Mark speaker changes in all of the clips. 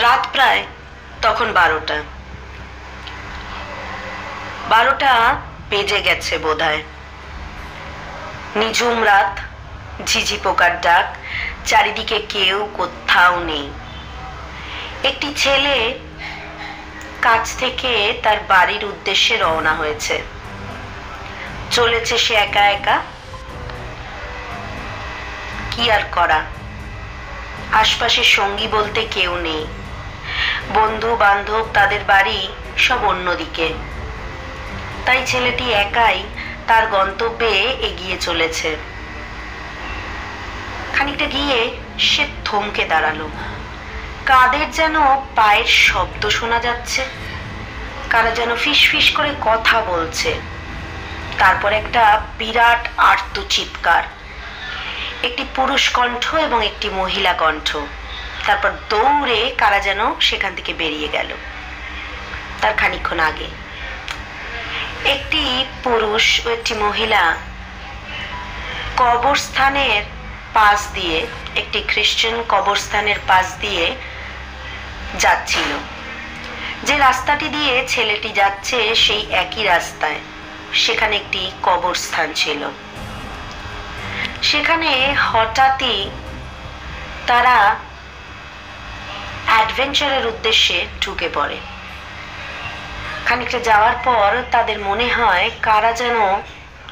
Speaker 1: রাত প্রায় তখন 12টা বেজে গেছে বোধহয়। নিঝুম রাত, ঝিঝি পোকার ডাক, চারিদিকে কেউ কোথাও নেই। একটি ছেলে কাজ থেকে তার বাড়ির উদ্দেশ্যে রওনা হয়েছে। চলেছে সে একা একা। কি আর করা, আশপাশে সঙ্গী বলতে কেউ নেই। বন্ধু বান্ধব, তাদের বাড়ি সব অন্যদিকে। তাই ছেলেটি একাই তার গন্তব্যে এগিয়ে চলেছে। খানিকটা গিয়ে সে থমকে দাঁড়ালো। কাদের যেন পায়ের শব্দ শোনা যাচ্ছে, কারা যেন ফিস ফিস করে কথা বলছে। তারপর একটা বিরাট আর্ত চিৎকার, একটি পুরুষ কণ্ঠ এবং একটি মহিলা কণ্ঠ। তারপর দৌড়ে কারা যেন সেখান থেকে বেরিয়ে গেল। তার খানিকক্ষণ আগে একটি পুরুষ ও একটি মহিলা কবরস্থানের পাশ দিয়ে, একটি খ্রিস্টান কবরস্থানের পাশ দিয়ে যাচ্ছিল। যে রাস্তাটি দিয়ে ছেলেটি যাচ্ছে সেই একই রাস্তায় সেখানে একটি কবরস্থান ছিল। সেখানে হঠাৎই তারা অ্যাডভেঞ্চারের উদ্দেশ্যে ঢুকে পড়ে। খানিকটা যাওয়ার পর তাদের মনে হয় কারা যেন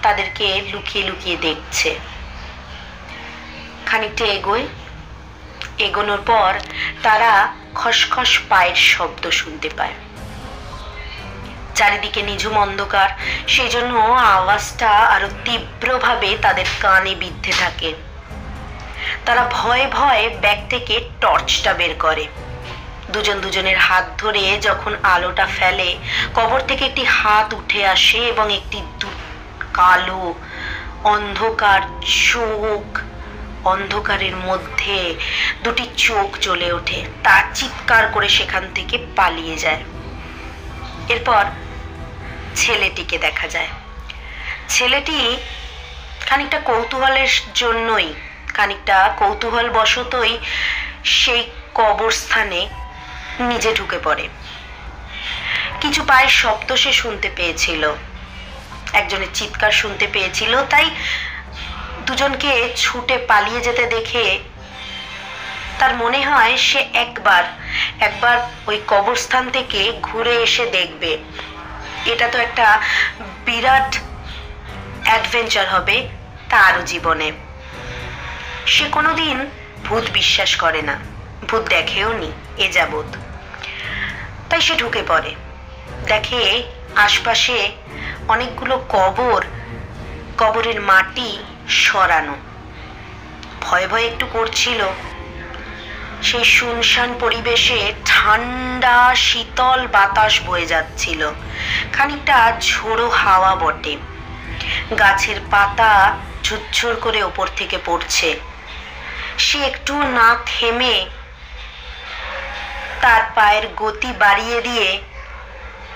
Speaker 1: তাদেরকে লুকিয়ে লুকিয়ে দেখছে। খানিকটা এগোনোর পর তারা খসখস পায়ের শব্দ শুনতে পায়। চারিদিকে নিঝুম অন্ধকার, সেই জন্য আওয়াজটা আরো তীব্রভাবে তাদের কানে বিদ্ধে থাকে। তারা ভয়ে ভয়ে ব্যাগ থেকে টর্চটা বের করে। দুজন দুজনের হাত ধরে যখন আলোটা ফেলে, কবর থেকে একটি হাত উঠে আসে এবং একটি কালো অন্ধকার চোখ, অন্ধকারের মধ্যে দুটি চোখ জ্বলে ওঠে। তা চিৎকার করে সেখান থেকে পালিয়ে যায়। এরপর ছেলেটিকে দেখা যায়। ছেলেটি খানিকটা কৌতূহলের জন্যই, খানিকটা কৌতূহল বশতই সেই কবরস্থানে নিজে ঢুকে পড়ে। কিছু পায়ের শব্দ সে শুনতে পেয়েছিল, একজনের চিৎকার শুনতে পেয়েছিল। তাই দুজনকে ছুটে পালিয়ে যেতে দেখে তার মনে হয় সে একবার ওই কবরস্থান থেকে ঘুরে এসে দেখবে। এটা তো একটা বিরাট অ্যাডভেঞ্চার হবে তারও জীবনে। সে কোনোদিন ভূত বিশ্বাস করে না, ভূত দেখেও নি এ যাবৎ। তাই সে ঢুকে পড়ে। দেখে আশপাশে অনেকগুলো কবরের মাটি সরানো। ভয় ভয় একটু করছিল। সেই শুনশান পরিবেশে ঠান্ডা শীতল বাতাস বয়ে যাচ্ছিল, খানিকটা ঝোড়ো হাওয়া বটে। গাছের পাতা ঝুরঝুর করে ওপর থেকে পড়ছে। সে একটু না থেমে তার পায়ের গতি বাড়িয়ে দিয়ে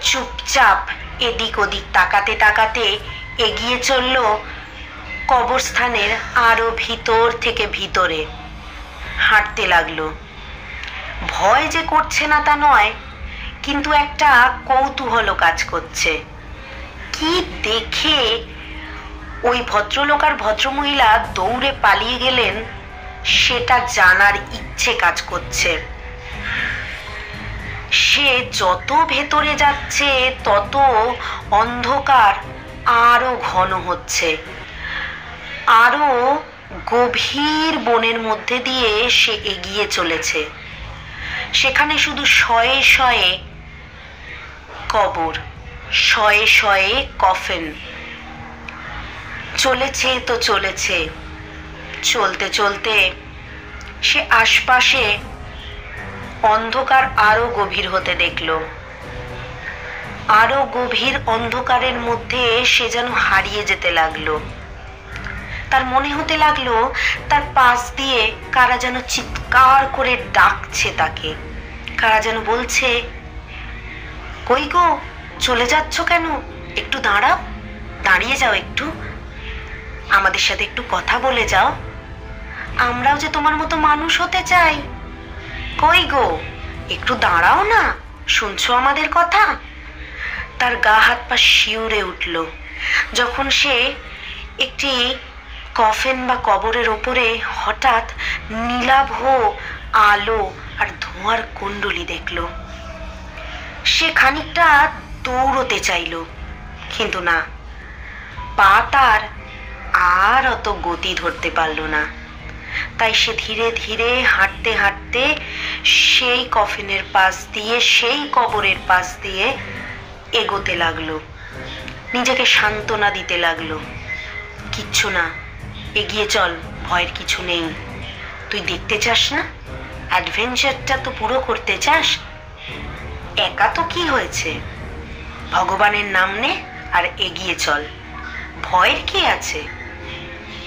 Speaker 1: চুপচাপ এদিক ওদিক তাকাতে তাকাতে এগিয়ে চলল কবরস্থানের আরো ভিতর থেকে ভিতরে। হাঁটতে লাগলো। ভয় যে করছে না তা নয়, কিন্তু একটা কৌতূহল কাজ করছে। কি দেখে ওই ভদ্রলোক আর ভদ্রমহিলা দৌড়ে পালিয়ে গেলেন সেটা জানার ইচ্ছে কাজ করছে। সে যত ভেতরে যাচ্ছে তত অন্ধকার আরো ঘন হচ্ছে। আরো গভীর বনের মধ্যে দিয়ে সে এগিয়ে চলেছে। সেখানে শুধু শয়ে শয়ে কবর, শয়ে শয়ে কফিন। চলেছে তো চলেছে। চলতে চলতে সে আশপাশে অন্ধকার আরো গভীর হতে দেখল। আরো গভীর অন্ধকারের মধ্যে সে যেন হারিয়ে যেতে লাগলো। তার মনে হতে লাগলো তার পাশ দিয়ে কারা যেন চিৎকার করে ডাকছে তাকে। কারা যেন বলছে, কই গো, চলে যাচ্ছ কেন? একটু দাঁড়াও, দাঁড়িয়ে যাও, একটু আমাদের সাথে একটু কথা বলে যাও। আমরাও যে তোমার মতো মানুষ হতে চাই। কই গো, একটু দাঁড়াও না, শুনছো আমাদের কথা? তার গা হাত পা শিউরে উঠল যখন সে একটি কফিন বা কবরের ওপরে হঠাৎ নীলাভ আলো আর ধোঁয়ার কুণ্ডলী দেখল। সে খানিকটা দৌড়তে চাইল, কিন্তু না, পা তার আর অত গতি ধরতে পারল না। তাই সে ধীরে ধীরে হাঁটতে হাঁটতে সেই কফিনের পাশ দিয়ে, সেই কবরের পাশ দিয়ে এগোতে লাগলো। নিজেকে সান্ত্বনা দিতে লাগলো, কিচ্ছু না, এগিয়ে চল, ভয়ের কিছু নেই। তুই দেখতে চাস না? অ্যাডভেঞ্চারটা তো পুরো করতে চাস? একা তো কি হয়েছে, ভগবানের নাম নে আর এগিয়ে চল। ভয়ের কি আছে?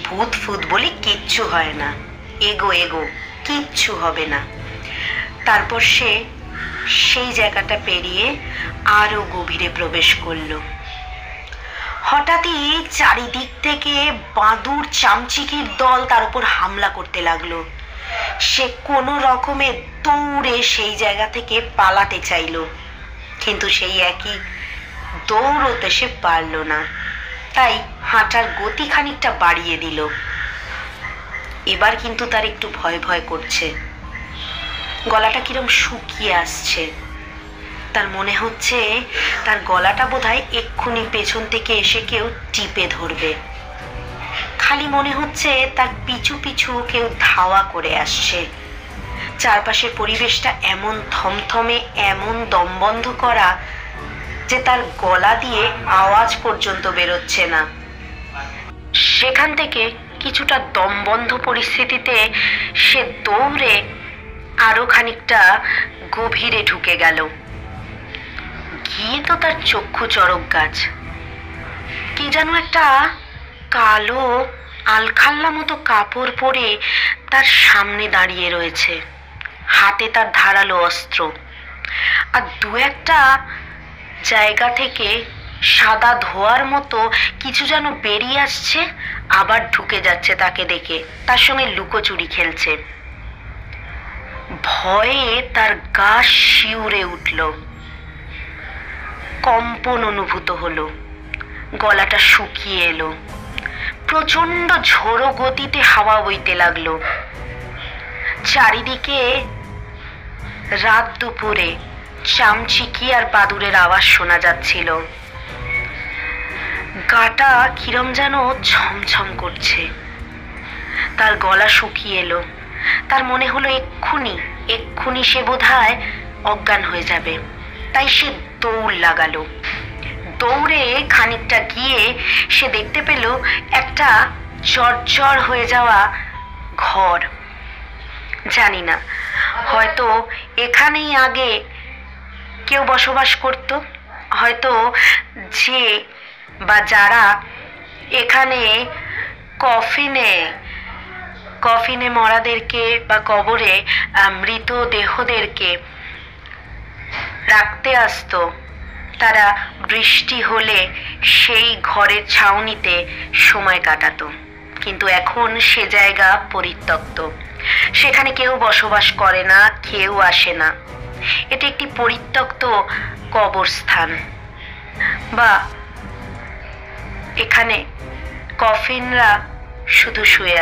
Speaker 1: ভূত ফুত বলি কিচ্ছু হয় না, এগো এগো, কিচ্ছু হবে না। তারপর সে সেই জায়গাটা পেরিয়ে আরো গভীরে প্রবেশ করলো। হঠাৎই চারিদিক থেকে বাদুড় চামচিকির দল তার উপর হামলা করতে লাগলো। সে কোনো রকমে দৌড়ে সেই জায়গা থেকে পালাতে চাইল, কিন্তু সেই একই দৌড়তে সে পারল না। তাই হাঁটার গতি খানিকটা বাড়িয়ে দিল। এবার কিন্তু তার একটু ভয় ভয় করছে, গলাটা কিরম শুকিয়ে আসছে। তার মনে হচ্ছে তার গলাটা বোধহয় এক্ষুনি পেছন থেকে এসে কেউ টিপে ধরবে। খালি মনে হচ্ছে তার পিছু পিছু কেউ ধাওয়া করে আসছে। চারপাশের পরিবেশটা এমন থমথমে, এমন দমবন্ধ করা যে তার গলা দিয়ে আওয়াজ পর্যন্ত বেরোচ্ছে না। সেখান থেকে কিছুটা দমবন্ধ পরিস্থিতিতে সে দৌড়ে আরো খানিকটা গভীরে ঢুকে গেল। গিয়ে তো তার চক্ষু চড়ক গাছ, কি যেন একটা কালো আলখাল্লা মতো কাপড় পরে তার সামনে দাঁড়িয়ে রয়েছে। হাতে তার ধারালো অস্ত্র, আর দু একটা জায়গা থেকে সাদা ধোয়ার মতো কিছু যেন বেরিয়ে আসছে, আবার ঢুকে যাচ্ছে তাকে দেখে, তার সঙ্গে লুকোচুরি খেলছে। ভয়ে তার গা শিউরে উঠল, কম্পন অনুভূত হলো, গলাটা শুকিয়ে এলো। প্রচন্ড ঝোড়ো গতিতে হাওয়া বইতে লাগলো। চারিদিকে রাত দুপুরে চামচিকি আর বাদুড়ের আওয়াজ শোনা যাচ্ছিল। গাটা কিরম যেন ছমছম করছে। তার গলা শুকিয়ে এলো। তার মনে হলো এক্ষুনি সে বোধহয় অজ্ঞান হয়ে যাবে। তাই সে দৌড় লাগালো। দৌড়ে খানিকটা গিয়ে সে দেখতে পেল একটা জর্জর হয়ে যাওয়া ঘর। জানি না, হয়তো এখানেই আগে কেউ বসবাস করত। হয়তো যে বা যারা এখানে কফিনে মরাদেরকে বা কবরে মৃত দেহদেরকে রাখতে আসতো, তারা বৃষ্টি হলে সেই ঘরের ছাউনিতে সময় কাটাতো। কিন্তু এখন সে জায়গা পরিত্যক্ত, সেখানে কেউ বসবাস করে না, কেউ আসে না। এটা একটি পরিত্যক্ত কবরস্থান, বা এখানে কফিনরা শুধু শুয়ে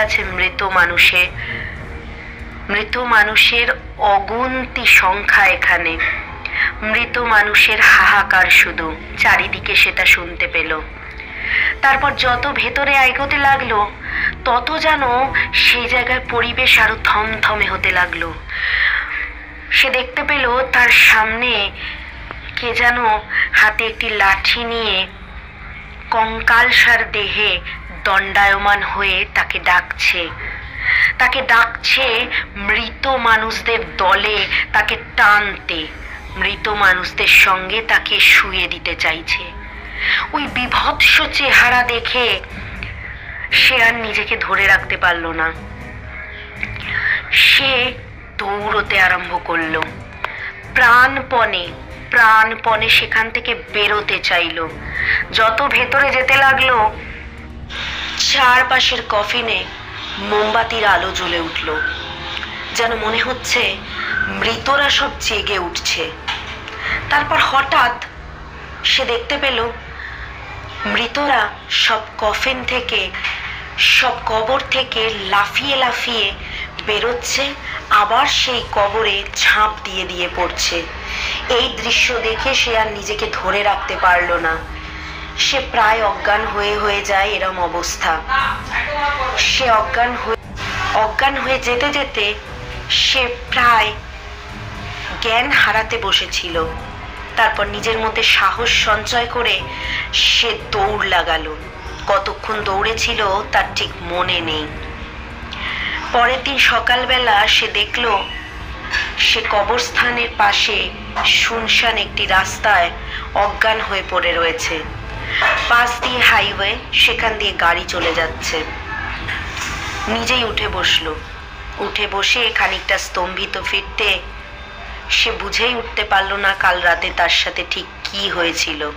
Speaker 1: আছে মৃত মানুষের অগুন্তি সংখ্যা। এখানে মৃত মানুষের হাহাকার শুধু, চারিদিকে সেটা শুনতে পেল। তারপর যত ভেতরে এগোতে লাগলো, তত যেন সেই জায়গার পরিবেশ আরো থমথমে হতে লাগলো। সে দেখতে পেল তার সামনে কে যেন হাতে একটি লাঠি নিয়ে কঙ্কালসার দেহে দণ্ডায়মান হয়ে তাকে ডাকছে মৃত মানুষদের দলে তাকে টানতে, মৃত মানুষদের সঙ্গে তাকে শুয়ে দিতে চাইছে। ওই বিভৎস চেহারা দেখে সে আর নিজেকে ধরে রাখতে পারল না। সে দৌড়তে আরম্ভ করলো, প্রাণপণে সেখান থেকে বেরোতে চাইল। যত ভেতরে যেতে লাগলো, চারপাশের কফিনে মোমবাতির আলো জ্বলে উঠল। যেন মনে হচ্ছে মৃতরা সব জেগে উঠছে। তারপর হঠাৎ সে দেখতে পেল মৃতরা সব কফিন থেকে, সব কবর থেকে লাফিয়ে লাফিয়ে বেরোচ্ছে, আবার সেই কবরে ঝাঁপ দিয়ে দিয়ে পড়ছে। এই দৃশ্য দেখে সে আর নিজেকে ধরে রাখতে পারল না। সে প্রায় অজ্ঞান হয়ে যায় এরম অবস্থা। সে অজ্ঞান হয়ে যেতে যেতে সে প্রায় জ্ঞান হারাতে বসেছিল। তারপর নিজের মধ্যে সাহস সঞ্চয় করে সে দৌড় লাগালো। কতক্ষণ দৌড়েছিল তার ঠিক মনে নেই। পরের দিন সকালবেলা সে দেখল সে কবরস্থানের পাশে শুনশান একটি রাস্তায় অজ্ঞান হয়ে পড়ে রয়েছে। পাশ দিয়ে হাইওয়ে, সেখান দিয়ে গাড়ি চলে যাচ্ছে। নিজেই উঠে বসলো। উঠে বসে খানিকটা স্তম্ভিত ফিরতে সে বুঝেই উঠতে পারল না কাল রাতে তার সাথে ঠিক কি হয়েছিল।